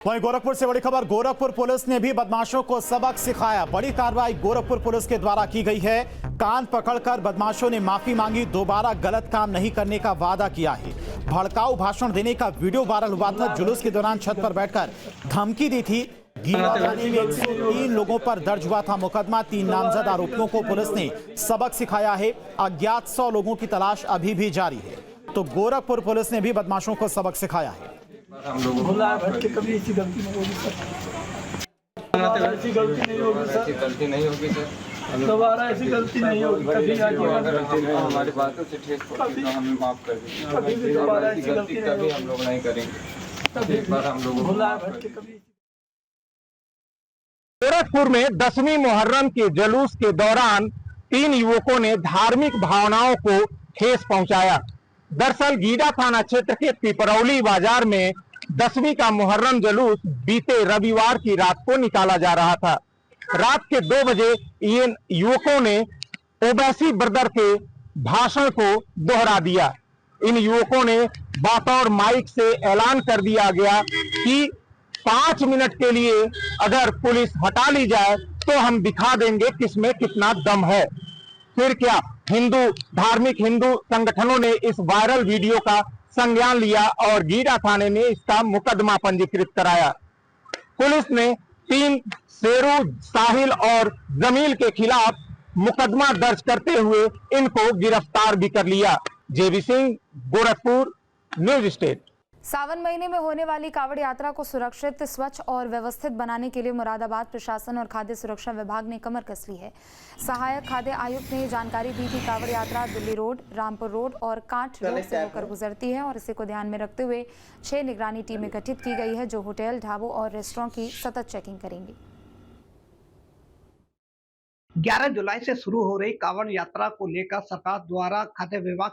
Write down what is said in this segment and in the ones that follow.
वहीं गोरखपुर से बड़ी खबर, गोरखपुर पुलिस ने भी बदमाशों को सबक सिखाया। बड़ी कार्रवाई गोरखपुर पुलिस के द्वारा की गई है। कान पकड़कर बदमाशों ने माफी मांगी, दोबारा गलत काम नहीं करने का वादा किया है। भड़काऊ भाषण देने का वीडियो वायरल हुआ था। जुलूस के दौरान छत पर बैठकर धमकी दी थी। गीला थाने में 103 लोगों पर दर्ज हुआ था मुकदमा। 3 नामजद आरोपियों को पुलिस ने सबक सिखाया है। अज्ञात 100 लोगों की तलाश अभी भी जारी है। तो गोरखपुर पुलिस ने भी बदमाशों को सबक सिखाया है। हम लोग कभी ऐसी गलती नहीं होगी सर। ऐसी गलती नहीं होगी सर। ऐसी गलती नहीं होगी सर। दोबारा ऐसी गलती नहीं होगी। कभी हमारी बातों से ठेस पहुंची तो हमें माफ कर दीजिए। कभी भी दोबारा ऐसी गलती कभी हम लोग नहीं करेंगे। एक बार हम लोग गोरखपुर में 10वीं मुहर्रम के जुलूस के दौरान 3 युवकों ने धार्मिक भावनाओं को ठेस पहुंचाया। दरअसल गीडा थाना क्षेत्र के पिपरौली बाजार में 10वीं का मुहर्रम जुलूस बीते रविवार की रात को निकाला जा रहा था। रात के 2 बजे इन युवकों ने ओवैसी ब्रदर के भाषण को दोहरा दिया। इन युवकों ने बतौर माइक से ऐलान कर दिया गया कि 5 मिनट के लिए अगर पुलिस हटा ली जाए तो हम दिखा देंगे किसमें कितना दम है। फिर क्या, धार्मिक हिंदू संगठनों ने इस वायरल वीडियो का संज्ञान लिया और गीडा थाने में इसका मुकदमा पंजीकृत कराया। पुलिस ने 3 शेरू, साहिल और जमील के खिलाफ मुकदमा दर्ज करते हुए इनको गिरफ्तार भी कर लिया। जेबी सिंह, गोरखपुर, न्यूज स्टेट। सावन महीने में होने वाली कावड़ यात्रा को सुरक्षित, स्वच्छ और व्यवस्थित बनाने के लिए मुरादाबाद प्रशासन और खाद्य सुरक्षा विभाग ने कमर कस ली है। सहायक खाद्य आयुक्त ने जानकारी दी कि कावड़ यात्रा दिल्ली रोड, रामपुर रोड और कांठ रोड से होकर गुजरती है और इसी को ध्यान में रखते हुए 6 निगरानी टीमें गठित की गई है जो होटल, ढाबों और रेस्टोरेंट की सतत चेकिंग करेंगी। 11 जुलाई से शुरू हो रही कांवड़ यात्रा को लेकर सरकार द्वारा खाद्य विभाग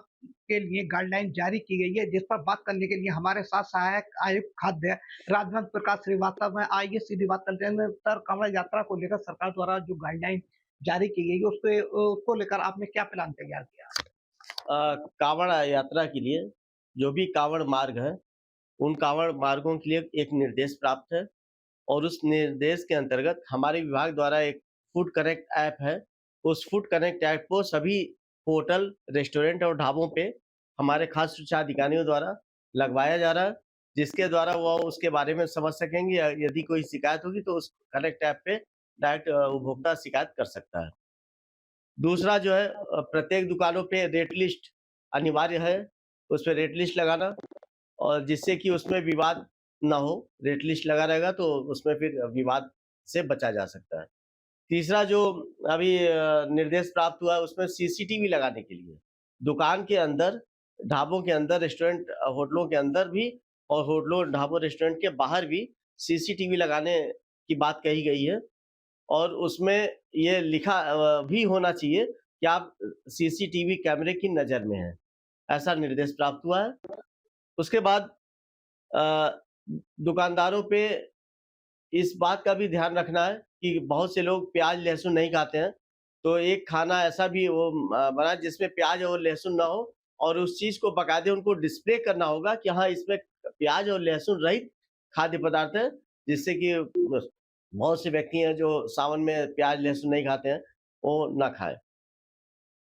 के लिए गाइडलाइन जारी की गई है, जिस पर बात करने के लिए हमारे साथ सहायक आयुक्त खाद्य राजवंत प्रकाश श्रीवास्तव है। आइए सीधी बात करते हैं सर, कांवड़ यात्रा को लेकर सरकार द्वारा जो गाइडलाइन जारी की गई है उसको लेकर आपने क्या प्लान तैयार किया? कांवड़ यात्रा के लिए जो भी कांवड़ मार्ग है उन कांवड़ मार्गों के लिए एक निर्देश प्राप्त है और उस निर्देश के अंतर्गत हमारे विभाग द्वारा एक फूड कनेक्ट ऐप है। उस फूड कनेक्ट ऐप को सभी होटल, रेस्टोरेंट और ढाबों पे हमारे खाद्य सुरक्षा अधिकारियों द्वारा लगवाया जा रहा है, जिसके द्वारा वो उसके बारे में समझ सकेंगे। यदि कोई शिकायत होगी तो उस कनेक्ट ऐप पे डायरेक्ट उपभोक्ता शिकायत कर सकता है। दूसरा जो है, प्रत्येक दुकानों पे रेट लिस्ट अनिवार्य है, उस पर रेट लिस्ट लगाना और जिससे कि उसमें विवाद ना हो। रेट लिस्ट लगा रहेगा तो उसमें फिर विवाद से बचा जा सकता है। तीसरा जो अभी निर्देश प्राप्त हुआ है उसमें सीसीटीवी लगाने के लिए दुकान के अंदर, ढाबों के अंदर, रेस्टोरेंट होटलों के अंदर भी और होटलों, ढाबों, रेस्टोरेंट के बाहर भी सीसीटीवी लगाने की बात कही गई है और उसमें ये लिखा भी होना चाहिए कि आप सीसीटीवी कैमरे की नज़र में हैं। ऐसा निर्देश प्राप्त हुआ है। उसके बाद दुकानदारों पे इस बात का भी ध्यान रखना है कि बहुत से लोग प्याज लहसुन नहीं खाते हैं, तो एक खाना ऐसा भी वो बना जिसमें प्याज और लहसुन ना हो और उस चीज़ को बाकायदे उनको डिस्प्ले करना होगा कि हाँ, इसमें प्याज और लहसुन रहित खाद्य पदार्थ है, जिससे कि बहुत से व्यक्ति हैं जो सावन में प्याज लहसुन नहीं खाते हैं, वो ना खाएं।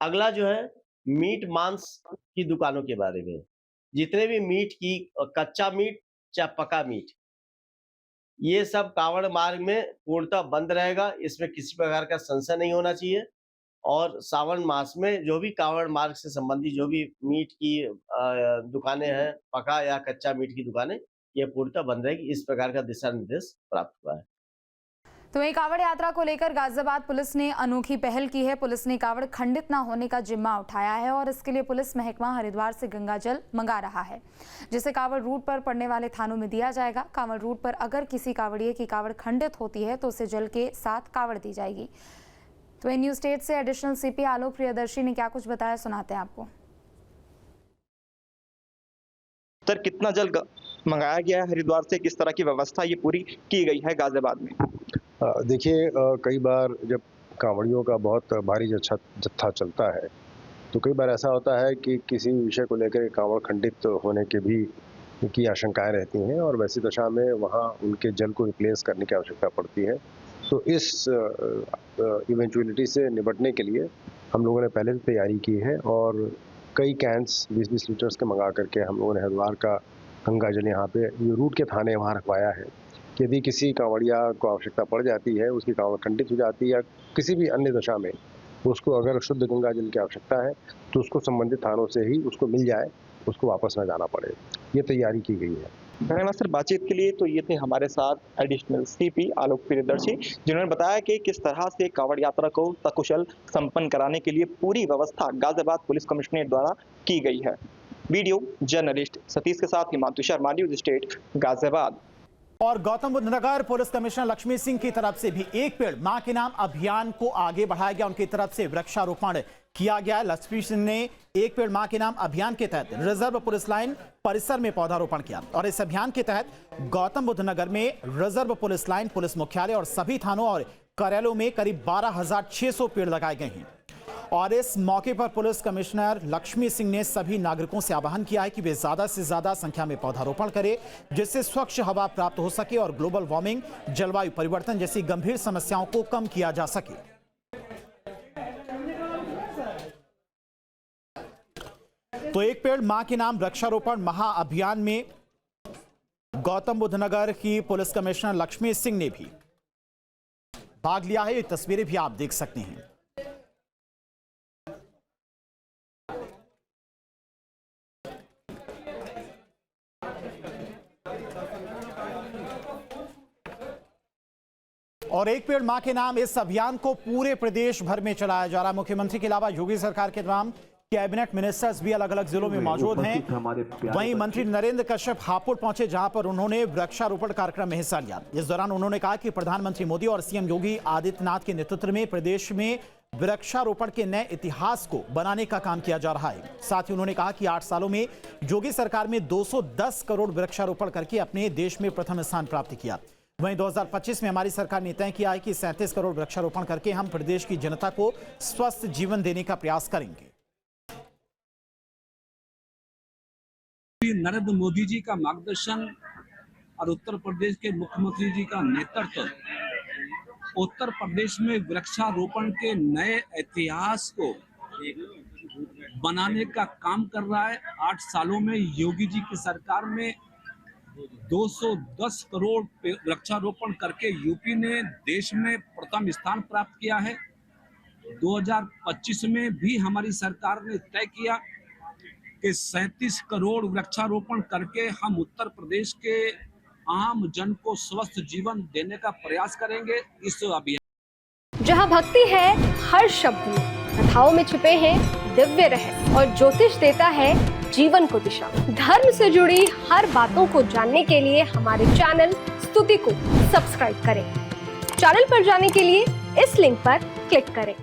अगला जो है, मीट मांस की दुकानों के बारे में, जितने भी मीट की, कच्चा मीट चाहे पका मीट, ये सब कांवड़ मार्ग में पूर्णतः बंद रहेगा। इसमें किसी प्रकार का संशय नहीं होना चाहिए और सावन मास में जो भी कांवड़ मार्ग से संबंधित जो भी मीट की दुकानें हैं, पका या कच्चा मीट की दुकानें, ये पूर्णतः बंद रहेगी। इस प्रकार का दिशा निर्देश प्राप्त हुआ है। तो वहीं कावड़ यात्रा को लेकर गाजियाबाद पुलिस ने अनोखी पहल की है। पुलिस ने कावड़ खंडित न होने का जिम्मा उठाया है और इसके लिए पुलिस महकमा हरिद्वार से गंगा जल मंगा रहा है, जिसे कावड़ रूट पर पड़ने वाले थानों में दिया जाएगा। कावड़ रूट पर अगर किसी कावड़िए की कावड़ खंडित होती है तो उसे जल के साथ कावड़ दी जाएगी। तो इन न्यूज स्टेट से एडिशनल सीपी आलोक प्रियदर्शी ने क्या कुछ बताया, सुनाते हैं आपको। सर, कितना जल मंगाया गया है हरिद्वार से, किस तरह की व्यवस्था ये पूरी की गई है गाजियाबाद में? देखिए, कई बार जब कांवड़ियों का बहुत भारी जत्था चलता है तो कई बार ऐसा होता है कि किसी विषय को लेकर कांवड़ खंडित होने के भी की आशंकाएं रहती हैं और वैसी दशा में वहाँ उनके जल को रिप्लेस करने की आवश्यकता पड़ती है। तो इस इवेंचुअलिटी से निपटने के लिए हम लोगों ने पहले से तैयारी की है और कई कैंस 20-20 लीटर्स के मंगा करके हम लोगों ने हरिद्वार का गंगा जल यहाँ पे रूट के थाने वहाँ रखवाया है। यदि किसी कांवड़िया को आवश्यकता पड़ जाती है, उसकी कांवड़ खंडित हो जाती है या किसी भी अन्य दशा में उसको अगर शुद्ध गंगा जल की आवश्यकता है तो उसको संबंधित थानों से ही उसको मिल जाए, उसको वापस न जाना पड़े। ये तैयारी की गई है। धन्यवाद सर बातचीत के लिए। तो ये थे हमारे साथ एडिशनल सीपी आलोक प्रियदर्शी, जिन्होंने बताया कि किस तरह से कांवड़ यात्रा को सकुशल संपन्न कराने के लिए पूरी व्यवस्था गाजियाबाद पुलिस कमिश्नरेट द्वारा की गई है। वीडियो जर्नलिस्ट सतीश के साथ हिमांशु शर्मा, न्यूज स्टेट, गाजियाबाद। और गौतम बुद्ध नगर पुलिस कमिश्नर लक्ष्मी सिंह की तरफ से भी एक पेड़ मां के नाम अभियान को आगे बढ़ाया गया। उनकी तरफ से वृक्षारोपण किया गया। लक्ष्मी सिंह ने एक पेड़ मां के नाम अभियान के तहत रिजर्व पुलिस लाइन परिसर में पौधारोपण किया और इस अभियान के तहत गौतम बुद्ध नगर में रिजर्व पुलिस लाइन, पुलिस मुख्यालय और सभी थानों और कार्यालयों में करीब 12,600 पेड़ लगाए गए हैं। और इस मौके पर पुलिस कमिश्नर लक्ष्मी सिंह ने सभी नागरिकों से आह्वान किया है कि वे ज्यादा से ज्यादा संख्या में पौधारोपण करें, जिससे स्वच्छ हवा प्राप्त हो सके और ग्लोबल वार्मिंग, जलवायु परिवर्तन जैसी गंभीर समस्याओं को कम किया जा सके। तो एक पेड़ मां के नाम वृक्षारोपण महाअभियान में गौतम बुद्ध नगर की पुलिस कमिश्नर लक्ष्मी सिंह ने भी भाग लिया है। ये तस्वीरें भी आप देख सकते हैं। और एक पेड़ मां के नाम इस अभियान को पूरे प्रदेश भर में चलाया जा रहा है। मुख्यमंत्री के अलावा योगी सरकार के तमाम कैबिनेट मिनिस्टर्स भी अलग अलग जिलों में मौजूद हैं। वहीं मंत्री नरेंद्र कश्यप हापुड़ पहुंचे, जहां पर उन्होंने वृक्षारोपण कार्यक्रम में हिस्सा लिया। इस दौरान उन्होंने कहा कि प्रधानमंत्री मोदी और सीएम योगी आदित्यनाथ के नेतृत्व में प्रदेश में वृक्षारोपण के नए इतिहास को बनाने का काम किया जा रहा है। साथ ही उन्होंने कहा कि 8 सालों में योगी सरकार में 210 करोड़ वृक्षारोपण करके अपने देश में प्रथम स्थान प्राप्त किया। वहीं 2025 में हमारी सरकार ने तय किया है कि 37 करोड़ वृक्षारोपण करके हम प्रदेश की जनता को स्वस्थ जीवन देने का प्रयास करेंगे। नरेंद्र मोदी जी का मार्गदर्शन और उत्तर प्रदेश के मुख्यमंत्री जी का नेतृत्व उत्तर प्रदेश में वृक्षारोपण के नए इतिहास को बनाने का काम कर रहा है। 8 सालों में योगी जी की सरकार में 210 करोड़ वृक्षारोपण करके यूपी ने देश में प्रथम स्थान प्राप्त किया है। 2025 में भी हमारी सरकार ने तय किया कि 37 करोड़ वृक्षारोपण करके हम उत्तर प्रदेश के आम जन को स्वस्थ जीवन देने का प्रयास करेंगे। इस अभियान जहां भक्ति है हर शब्द में, कथाओं में छुपे हैं दिव्य रहस्य और ज्योतिष देता है जीवन को दिशा। धर्म से जुड़ी हर बातों को जानने के लिए हमारे चैनल स्तुति को सब्सक्राइब करें। चैनल पर जाने के लिए इस लिंक पर क्लिक करें।